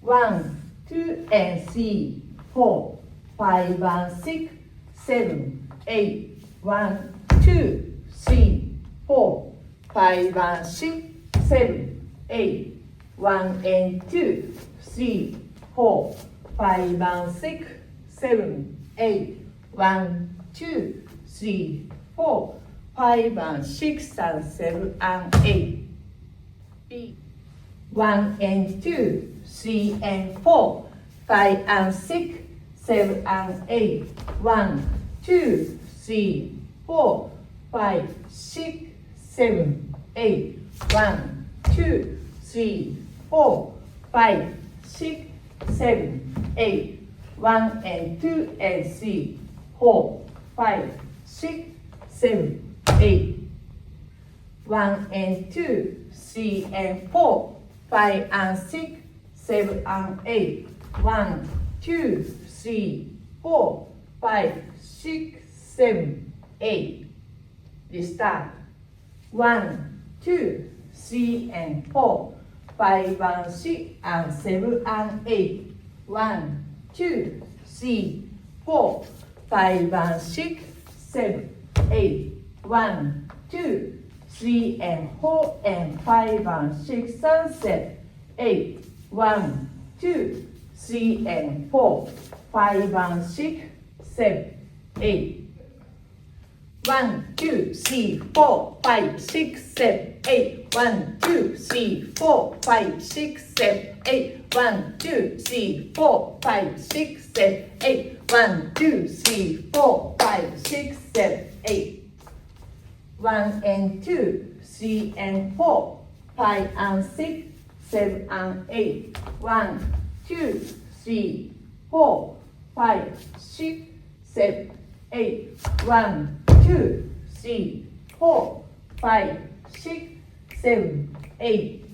1, 2, and 3, 4, 5, and 6, 7, 8, 1, 2, 3, 4, 5, and 6, 7, 8, 1 and 2, 3, 4, 5, and 6, 7, 8, 1, 2, 3, 4, 5, and 6, and 7, and 8. B. 1 and 2, 3 and 4, 5 and 6, 7 and 8. 1, 2, 3, 4, 5, 6, 7, 8. 1, 2, 3, 4, 5, 6, 7, 8. 1 and 2 and 3, 4, 5, 6, 7, 8. 1 and 2, 3 and 4, 5 and 6, 7 and 8. 1, 2, 3, 4, 5, 6, 7, 8. Restart. 1, 2, 3 and 4, 5 and 6 and 7 and 8. 1, 2, 3, 4, 5 and 6, 7, 8. 1, 2, 3 and 4 and 5 and 6 and 7, 8. 1, 2, 3 and 4, 5 and 6, 7, 8. 1, 2, 3, 4, 5, 6, 7, 8. 1, 2, 3, 4, 5, 6, 7, 8. 1, 2, 3, 4, 5, 6, 7, 8. 1, 2, 3, 4, 5, 6, 7, 8. 1 and 2, 3 and 4, 5 and 6, 7 and 8. 1, 2, 3, 4, 5, 6, 7, 8. 1, 2, 3, 4, 5, 6, 7, 8.